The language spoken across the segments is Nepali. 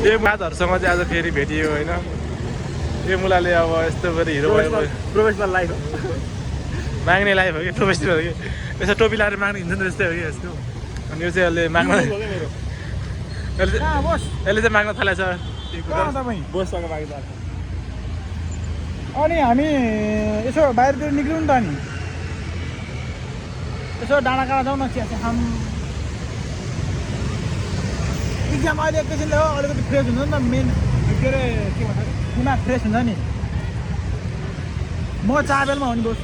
यो मातहरुसँग चाहिँ आज फेरि भेटियो हैन यो मुलाले अब यस्तो गरी हिरो भयो प्रोफेसनल लाइफ माग्ने लाइफ हो कि प्रोफेसनल हो कि यसो टोपी लाएर माग्ने हिँड्छ नि त्यस्तै हो कि यसको अनि यो चाहिँ यसले माग्न यसले चाहिँ माग्न थालेछ बोससँग माग्दा अनि हामी यसो बाहिरतिर निक्लिउँ त नि यसो डाँडा काँडा जाउँ न चिया खाम इक्जाम अहिले एकैछिनले हो अलिकति फ्रेस हुन्छ नि त मेन के अरे के भन्छ दिमाग फ्रेस हुन्छ नि म चाबेलमा हो नि बोस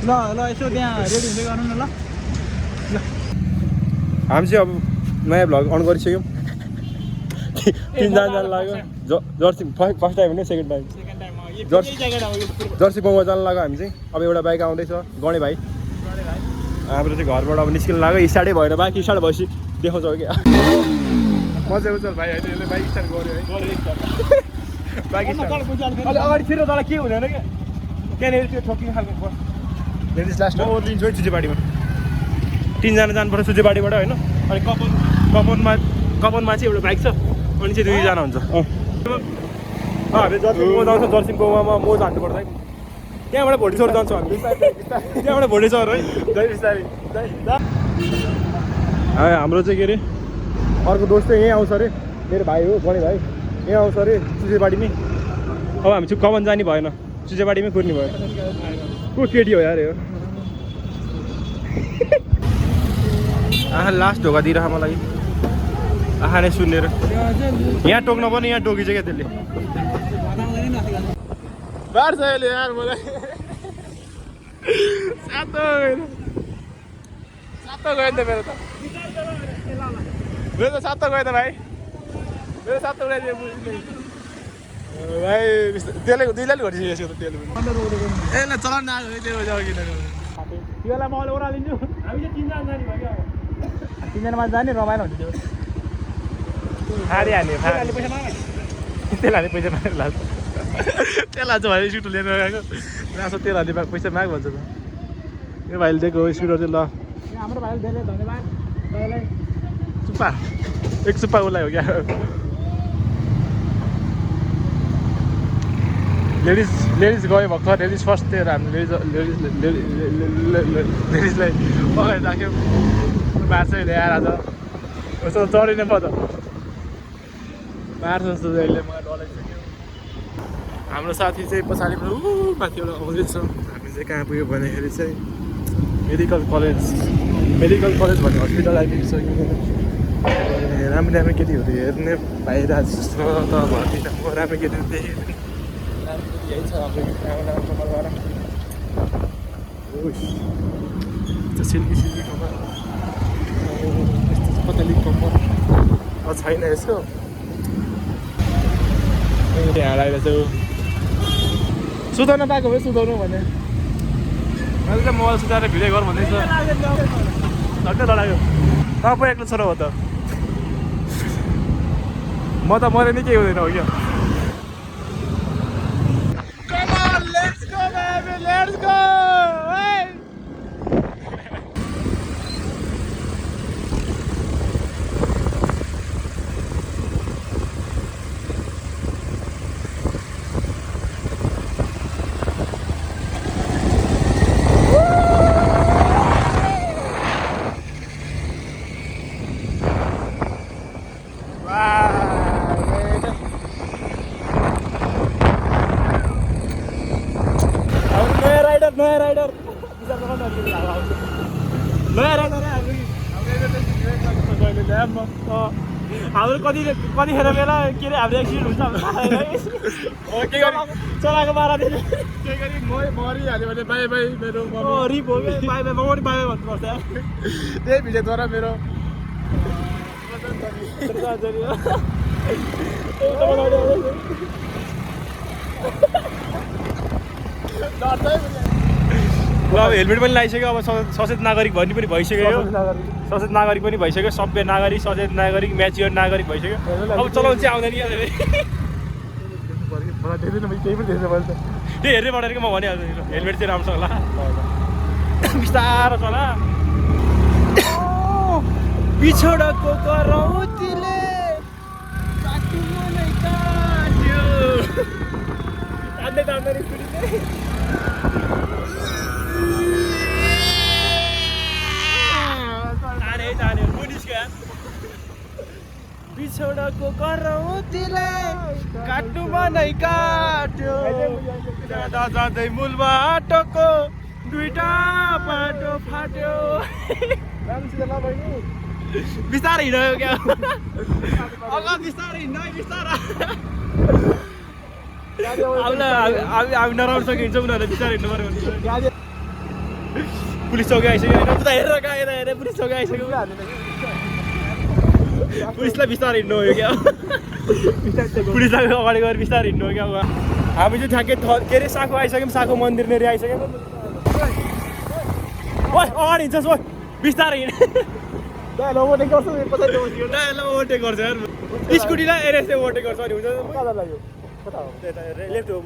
ल ल यसो त्यहाँ रेडी हुँदै गर्नु न ल ल हामी चाहिँ अब नयाँ भ्लग अन गरिसक्यौँ तिनजना लाग्यो जर्सी फर्स्ट टाइम होइन सेकेन्ड टाइम जर्सी गाउँमा जानु लाग्यो हामी चाहिँ अब एउटा बाइक आउँदैछ गणे भाइ हाम्रो चाहिँ घरबाट अब निस्किनु लाग्यो स्टार्टै भएर बाइक स्टार्ट भएपछि देखाउँछ क्या मजाको छ भाइ अहिले यसले बाइक स्टार्ट गऱ्यो है बाइक स्टार्ट अगाडि छिरो तल के हुँदैन क्या त्यहाँनिर त्यो ठोकिने खालको लेडिज लास्ट म लिन्छु है चुचेबारीमा तिनजना जानुपर्छ चुचेबारीबाट होइन अनि कपनमा चाहिँ एउटा बाइक छ अनि चाहिँ दुईजना हुन्छ हामी जर्सी गाउँ जाउँछ जर्सी गाउँमा म जानुपर्छ है त्यहाँबाट भोटेश्वर जान्छौँ हामी त्यहाँबाट भोटेश्वर है हाम्रो चाहिँ के अरे अर्को दोस्त चाहिँ यहीँ आउँछ अरे मेरो भाइ हो गणे भाइ यहाँ आउँछ अरे चुचेबारीमै अब हामी चाहिँ कमान जाने भएन चुचेबारीमै कुर्ने भयो को केटी हो यार यो आहा लास्ट ढोका दिइरह मलाई आहा नै सुनेर यहाँ टोक्न पनि यहाँ टोकिन्छ क्या त्यसले बार छ अहिले यार मलाई सातो गयो नि त मेरो त सातो गयो त भाइ मेरो सातो गयो भाइ त्यसले दुईलाई घटिसकेको छ त्यसले पनि ए ल चलाउन आएको त्यो किन त्यसलाई म अहिले ओह्रालिन्छु हामी चाहिँ तिनजना जाने भयो क्या तिनजनामा जाने रमाइलो हुन्छ त्यो हाल्यो पैसा माग त्यसलाई पैसा मागेर लाग्छ त्यसलाई चाहिँ भाइ स्कुटर लिएर गएको रासो तेल हाल्ने पैसा माग भन्छ त यो भाइले दिएको स्कुटर चाहिँ ल हाम्रो भाइले धेरै धन्यवाद तपाईँलाई चुप्पा एक चुप्पा उसलाई हो क्या लेडिज गयो भर्खर लेडिज फर्स्ट थियो हामी लेडिजलाई अगाडि राख्यौँ मार्छ ल्याएर आज यसो चढिने पो त मार्छ जस्तो चाहिँ अहिले मलाई डर लागिसक्यो हाम्रो साथी चाहिँ पछाडिबाट माथिबाट आउँदैछ हामी चाहिँ कहाँ पुग्यो भन्दाखेरि चाहिँ मेडिकल कलेज भन्ने हस्पिटल आइपुगिसक्यो राम्रो राम्रो केटीहरू हेर्ने पाइरहेको जस्तो त भर्ती राम्रो केटीहरू देखेँ यही छ अब कपालबाट सिल्की कपाल यस्तो कतली कपाल छैन यसको त्यहाँ आइरहेको छु सुताउन पाएको भए सुताउनु भने मैले चाहिँ मोबाइल सुताएर भिडियो गर भन्दैछ झट्टै डरायो तपाईँ एक्लो छोरो हो त म त मरे नि केही हुँदैन हो क्या Let's go! Hey! नयाँ राइडर हाम्रो कतिखेर बेला के अरे हाम्रो एक्सिडेन्ट हुन्छ चलाएको मारादेखि के गरी मरिहाल्यो भने बाई बाई मेरो रिप हो कि बाई बाई म पनि बाई बाई भन्नुपर्छ त्यही भिडियोद्वारा मेरो अब हेलमेट पनि लगाइसक्यो अब सचेत नागरिक भन्ने पनि भइसक्यो सचेत नागरिक पनि भइसक्यो सभ्य नागरिक सचेत नागरिक म्याच्योर नागरिक भइसक्यो अब चलाउनु चाहिँ आउँदैन क्या त्यही हेर्दै बढेर म भनिहाल्छु हेलमेट चाहिँ राम्रोसँग होला बिस्तारो चला पिछोडको करौतीले बिछोडको करौतीले काट्नुमा नै काट्यो जाँदा जाँदै मूल बाटोको दुईटा बाटो फाट्यो बिस्तारै हिँड्यो क्या अगा बिस्तारै हिँड्नु बिस्तारा हामी नराम्रोसँग हिँड्छौँ उनीहरूले बिस्तारै हिँड्नु पर्यो पुलिस चौकी आइसक्यो होइन उता हेरेर कहाँ हेरेर पुलिस चौकी आइसक्यो पुलिसलाई बिस्तारै हिँड्नु हो क्या पुलिसलाई अगाडि गएर बिस्तारै हिँड्नु हो क्या हामी चाहिँ ठ्याक्कै के अरे साखु आइसक्यौँ साखु मन्दिर नेरि आइसक्यौँ ओइ अगाडि हिँड्छस् ओ बिस्तारै हिँड ओभरटेक गर्छ यार स्कुटीलाई एरेसले ओभरटेक गर्छ अनि हुन्छ लेफ्ट हो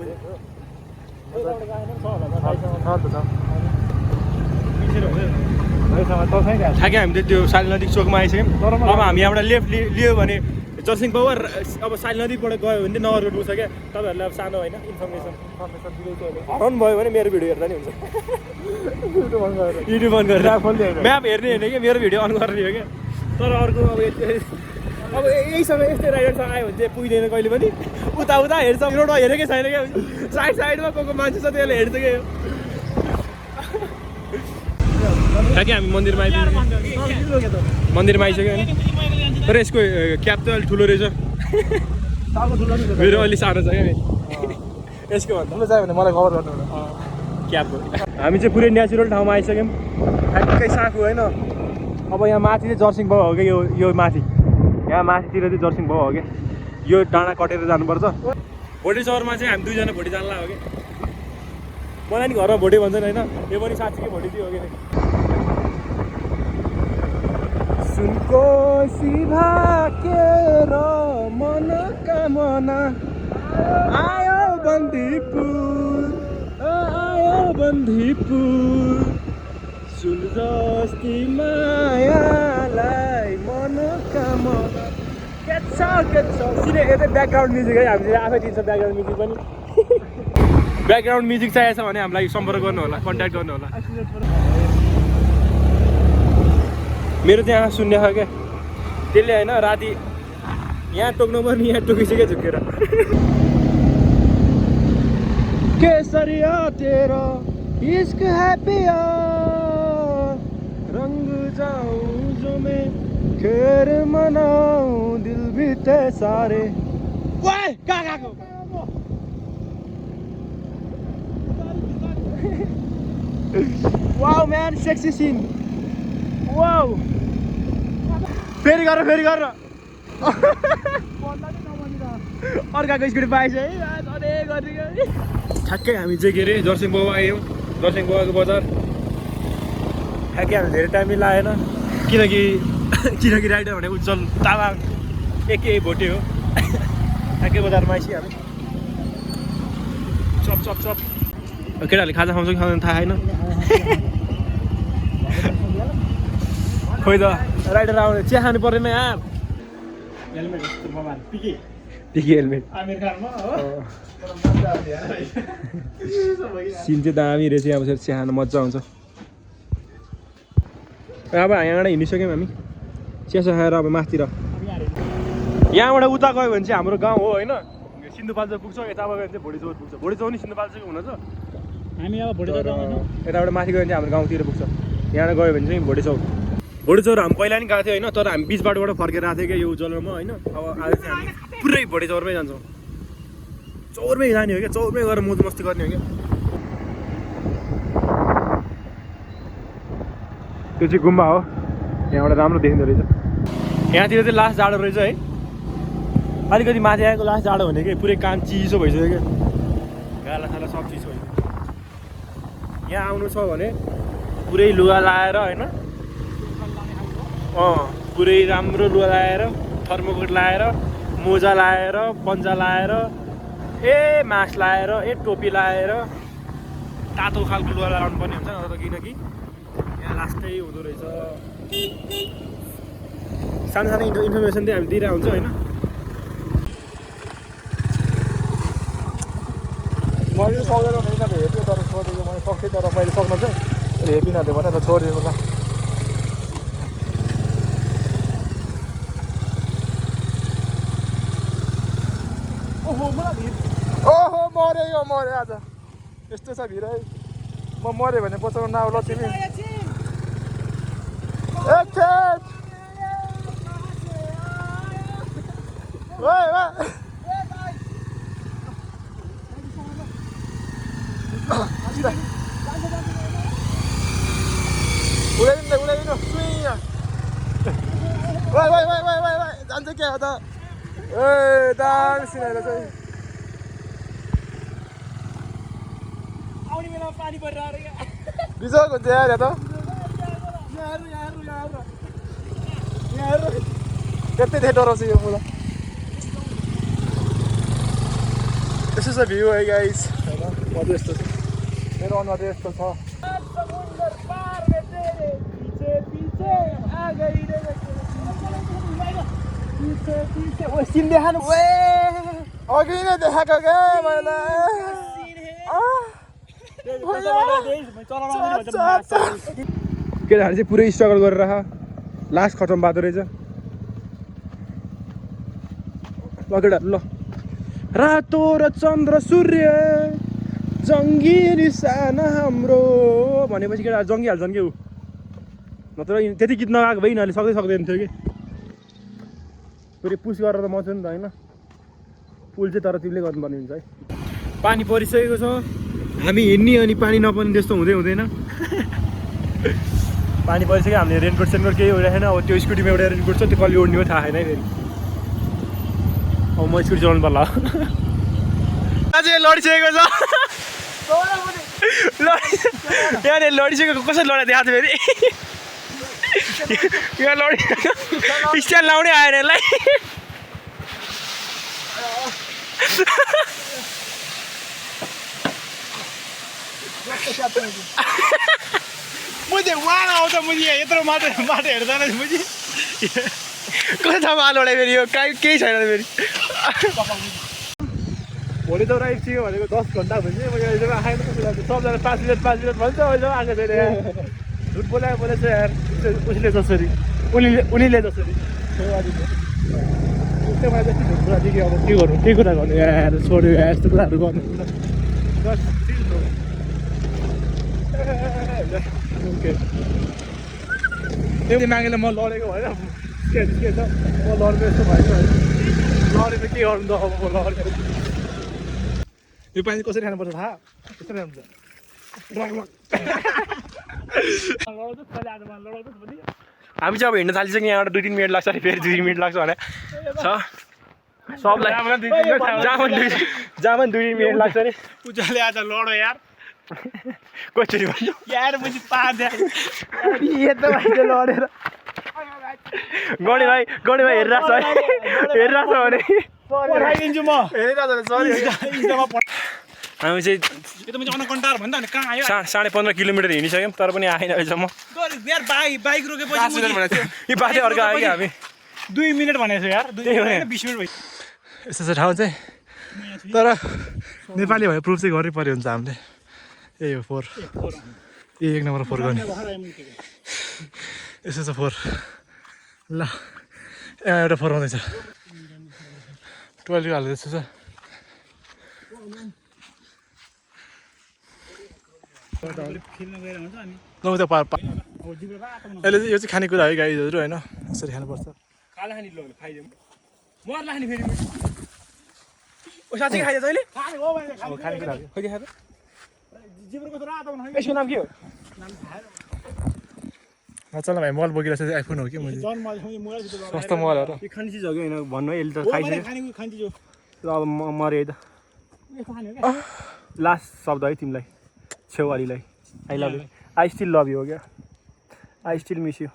ठ्याक्कै हामी त्यो साली नदी चोकमा आइसक्यौँ अब हामी यहाँबाट लेफ्ट लियो भने जर्सिङ पावर अब साली नदीबाट गयो भने नगर रोड पुग्छ क्या तपाईँहरूलाई अब सानो होइन इन्फर्मेसन हराउनु भयो भने मेरो भिडियो हेर्दा नि हुन्छ युट्युब अन गरेर म्याप हेर्ने होइन क्या मेरो भिडियो अन गर्ने हो क्या तर अर्को अब यहीसँग यस्तै राइडरसँग आयो भने चाहिँ पुग्दैन कहिले पनि उता उता हेर्छ रोडमा हेरेकै छैन क्या साइडमा को मान्छे छ त्यसले हेर्छ क्या ठ्याक्कै हामी मन्दिरमा आइसक्यो होइन तर यसको क्याप त अलिक ठुलो रहेछ मेरो अलिक सानो छ क्या यसको भन्दा चाहियो भने मलाई कभर गर्नु क्यापको हामी चाहिँ पुरै नेचुरल ठाउँमा आइसक्यौँ ठ्याक्कै साखु होइन अब यहाँ माथि चाहिँ जर्सिङ भाउ हो क्या यो माथि यहाँ माथितिर चाहिँ जर्सिङ भाउ हो क्या यो डाँडा कटेर जानुपर्छ भोटे सहरमा चाहिँ हामी दुईजना भोटे जानला हो क्या मलाई नि घरमा भोटे भन्छन् होइन यो पनि साँच्चीकै भोटे चाहिँ हो क्या सुनको सिभाकेर मनोकामना आयो बन्दीपुर सुन जस्ती मायालाई मनोकामना के छ सिधै यतै ब्याकग्राउन्ड म्युजिक है हामीले आफै दिन्छ ब्याकग्राउन्ड म्युजिक पनि ब्याकग्राउन्ड म्युजिक चाहिएको छ भने हामीलाई सम्पर्क गर्नु होला कन्ट्याक्ट गर्नु होला मेरो त्यहाँ शून्य छ क्या त्यसले होइन राति यहाँ टोक्नु पर्ने यहाँ टोकिसक्यो झुकेर केसरिया तेरा इश्क है पिया रंग जाऊं जो मैं खेर मनाऊं दिल भी ते सारे ओए गएको wow man sexy scene wow फेरि गर अर्काको स्कुटी पाएछ है ठ्याक्कै हामी चाहिँ के अरे जर्सिङ बाबु आयौँ जर्सिङ बाबाको बजार ठ्याक्कै हामी धेरै टाइम लागेन किनकि राइडर भने उज्जवल तामाङ एकै भोटे हो ठ्याक्कै बजारमा आइसक्यो हामी चप केटाहरूले खाजा खाउँछ कि खाँदैन थाहा छैन खोइ त राइडर आउने चिया खानु परेन यार पिकी हेलमेट सिन चाहिँ दामी रहेछ अब चिया खानु मजा आउँछ अब यहाँबाट हिँडिसक्यौँ हामी चिया खाएर अब माथितिर यहाँबाट उता गयो भने चाहिँ हाम्रो गाउँ हो होइन सिन्धुपाल्चोक पुग्छ यताबाट गयो भने चाहिँ भोटेचौर पुग्छ भोटेचौर नि सिन्धुपाल्चोक हुन छ हामी अब भोटेचौर यताबाट माथि गयो भने चाहिँ हाम्रो गाउँतिर पुग्छ यहाँबाट गयो भने चाहिँ भोटेचौर हामी पहिला नि गएको थियो होइन तर हामी बिच बाटोबाट फर्केर आएको थियो क्या यो उज्जवलमा होइन अब आज चाहिँ हामी पुरै भोटेचौरमै जान्छौँ चौरमै जाने हो क्या चौरमै गएर मोज मस्ती गर्ने हो क्या त्यो चाहिँ गुम्बा हो यहाँबाट राम्रो देखिँदो रहेछ यहाँतिर चाहिँ लास्ट जाडो रहेछ है अलिकति माथि आएको लास्ट जाडो भनेको पुरै कान चिसो भइसक्यो क्या गाला साला सब चिसो भइसक्यो यहाँ आउनु छ भने पुरै लुगा लाएर होइन पुरै राम्रो लुगा लाएर थर्मोकोट लाएर मोजा लाएर पन्जा लाएर मास्क लाएर टोपी लाएर तातो खालको लुगा लगाउनु पर्ने हुन्छ न त किनकि यहाँ लास्टै हुँदो रहेछ सानो सानो इन्फर्मेसन चाहिँ हामी दिइरहेको हुन्छ होइन मैले सक्दैन भने त हेप्यो तर छोडिदियो मैले सक्थेँ तर मैले सक्नु चाहिँ हेपिनँ त्यो भने त छोडिदिनु ल ओहो मलाई भिड ओहो मरे यो मरे आज यस्तो छ भिड है म मरे भने बचाउनु नआउला तिमी एकछिन ओइ ओइ उडाइदिनु सुइया वाइ वाइ वाइ वाइ वाइ वाइ जान्छ क्या हो त ए दामी सिनाएर चाहिँ आउने बेलामा पानी परिरहेको क्या बिजोक हुन्छ यार त यहाँ त्यति धेरै डराउँछ यो मुला यस्तो छ भ्यू है गाइस होइन मजा यस्तो छ मेरो अनुहार यस्तो छ समुद्र पार में तेरे पीछे पीछे आ गई रे पीछे पीछे ओ सीन देखा न ओए अघि नै देखाएको क्या मैले केटाहरू चाहिँ पुरै स्ट्रगल गरेर लास्ट खतम भएको रहेछ ल केटाहरू ल रातो र चन्द्र सूर्य जङ्गी निशाना हाम्रो भनेपछि केटाहरू जङ्गिहाल्छन् क्या ऊ नत्र त्यति गीत नगाएको भए यिनीहरूले सक्दैन थियो कि फेरि पुस गरेर त मच्यो नि त होइन पुल चाहिँ तर तिमीले गर्नुपर्ने हुन्छ है पानी परिसकेको छ हामी हिँड्ने अनि पानी नपर्ने त्यस्तो हुँदैन पानी परिसक्यो हामीले रेनकोट सेनकोट केही उडेको छैन अब त्यो स्कुटीमा एउटा रेनकोट छ त्यो कसले उड्ने हो थाहा छैन है फेरि अब म स्कुटी चलाउनु पर्ला अझै लडिसकेको छ यहाँनिर लडिसकेको कसरी लडा देखाएको थियो फेरि यहाँ लडी स्ट्यान्ड लाउनै आएन यसलाई मुझे वहाँ आउँछ मुझे यत्रो माटो हेर्दैन मुझे कसै ठाउँमा आलु उडाइ फेरि यो केही छैन फेरि भोलि त राइड थियो भनेको 10 घन्टा भन्छ अहिलेसम्म आएन सबजना 5 मिनट भन्छ अहिलेसम्म आएको छैन यहाँ झुट बोलाएछ यार उसले जसरी उनीले जसरी त्यस्तै मलाई जति झुट कुरा देखि अब के गर्नु के कुरा गर्नु यार छोड्यो यार यस्तो कुराहरू गर्नु त्यो मागेर म लडेको होइन के छ म लड्नु यस्तो भएको लडेर के गर्नु त अब म लडेर यो पानी कसरी खानुपर्छ थाहा कसरी खान्छ हामी चाहिँ अब हिँड्न थालिसक्यो यहाँबाट 2-3 मिनट लाग्छ फेरि 2 मिनट लाग्छ भने छ सबलाई जामा 2 मिनट लाग्छ अरे पूजाले आज लडो यार कसरी भन्नु यार मुझे पार्दै यता भाइले लडेर गणी भाइ हेरिरहेको छ है हेरिरहेको छ भने पठाइदिन्छु म हेरिरहेको छ सरी हामी चाहिँ यो त मैले कन्टार भन्दा नि कहाँ आयो 15.5 किलोमिटर हिँडिसक्यौँ तर पनि आएन अहिलेसम्म यार बाइक रोकेपछि यो बाटै अर्को आयो कि हामी 2 मिनट भनेको छ यार 2 मिनट 20 मिनट भयो यस्तो छ ठाउँ चाहिँ तर नेपाली भए प्रुफ चाहिँ गर्नै पर्यो हुन्छ हामीले यही हो 4 एक नम्बर 4 गर्ने यस्तो छ 4 ल यहाँ एउटा 4 आउँदैछ 12 हाल्दै जस्तो छ खेल्न गएर हुन्छ अनि नौ त यसले चाहिँ यो चाहिँ खानेकुरा है गाईहरू होइन यसरी खानुपर्छ खाला खानी ल खाइदिउँ मर्ला खानी फेरि साँच्चै खाइदियो तैँले खाने हो भने खानेकुरा खोइ देखाएर जिब्रोको त रातो बनाउनु यसको नाम के हो चल भाइ मल बोकिरहेको छ आइफोन हो कि मैले जन मलाई सस्तो मल हो र यो खाने चिज हो कि हैन भन्नु है यसले त खाइसक्यो खाने चिज हो अब मरे है त यस्तो खाने हो क्या लास्ट शब्द है तिमीलाई छेउवालीलाई I love you I still love you हो क्या आई स्टिल मिस यु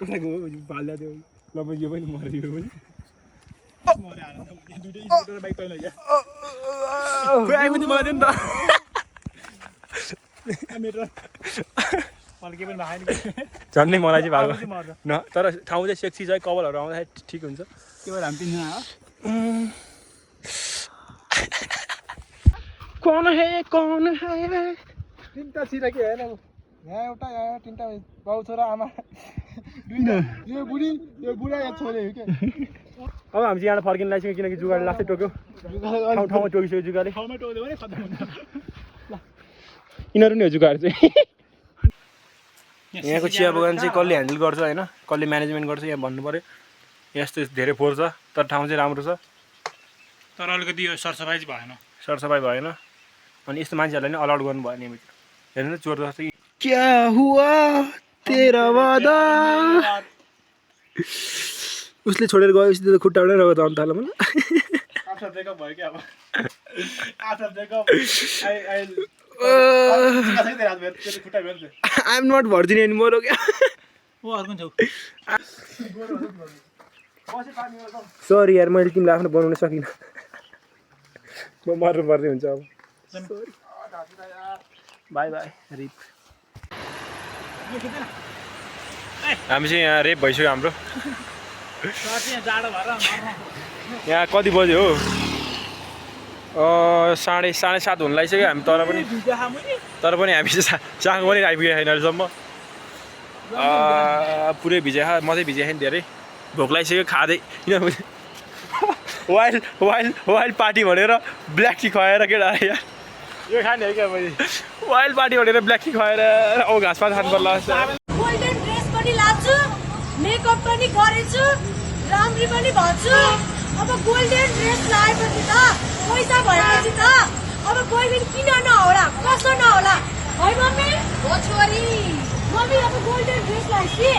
कसैको भाल्दा त्यो ल म यो पनि मरियो पनि बाइक पहिला या खोइ आइपुग्नु मर्यो नि त मेरो के पनि भएन झन्डै मलाई चाहिँ भएको न तर ठाउँ चाहिँ सेक्सी छ है कभरहरू आउँदाखेरि ठिक हुन्छ त्यो भएर हामी तिनजना हो कौन है तिनटा छिरा के हैन यहाँ एउटा यहाँ तिनटा बाउ छोरा आमा यो बुढी यो बुढा या छोरे हो के अब हामी चाहिँ यहाँ फर्किन लागिसक्यो किनकि जुगाले लास्टै टोक्यो ठाउँ ठाउँमा टोकिसक्यो जुगाले ठाउँमै टोक्यो भने खतम हुन्छ यिनीहरू नै हो जुगाहरू चाहिँ यहाँको चिया बगान चाहिँ कसले ह्यान्डल गर्छ होइन कसले म्यानेजमेन्ट गर्छ यहाँ भन्नु पऱ्यो यस्तो धेरै फोहोर छ तर ठाउँ चाहिँ राम्रो छ तर अलिकति यो सरसफाइ चाहिँ भएन सरसफाइ भएन अनि यस्तो मान्छेहरूलाई नै अलाउड गर्नु भयो नियमित हेर्नु चोर जस्तो क्या हुआ तेरा वादा उसले छोडेर गएपछि त खुट्टाबाटै रहेको त अन्त मलाई आफ्टर ब्रेकअप भयो क्या अब after breakup I am not virgin anymore हो क्या ओ अर्को छौ सरी यार मैले तिमीलाई आफ्नो बनाउन सकिनँ म मर्नु पर्ने हुन्छ अब बाई बाई रिप हामी चाहिँ यहाँ रेप भइसक्यो हाम्रो यहाँ कति बज्यो हो साढे 7:30 हुन लागिसक्यो हामी तर पनि हामी चाहिँ चाँगो पनि आइपुगेको छैन अहिलेसम्म पुरै भिजाएको म चाहिँ भिजाएको नि धेरै भोक लागिसक्यो खाँदै किनभने वाइल्ड पार्टी भनेर ब्ल्याक टी खुवाएर केटा यार यो खाने हो क्या मैले वाइल्ड पार्टी भनेर ब्ल्याक टी खुवाएर औ घाँसपात खानु पर्ला गोल्डन ड्रेस पनि लान्छु मेकअप पनि गरेछु राम्री पनि भन्छु अब गोल्डन ड्रेस लगाएपछि त पैसा भएपछि त अब बोयफ्रेन्ड किन नहोला कसो नहोला है मम्मी हो छोरी मम्मी अब गोल्डन ड्रेस लगाएपछि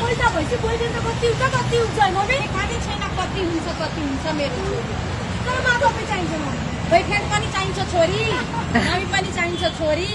पैसा भएपछि बोयफ्रेन्ड त कति हुन्छ है मम्मी थाहै छैन कति हुन्छ मेरो तर मलाई तपाईँ चाहिन्छ मम्मी बोयफ्रेन्ड पनि चाहिन्छ छोरी हामी पनि चाहिन्छ छोरी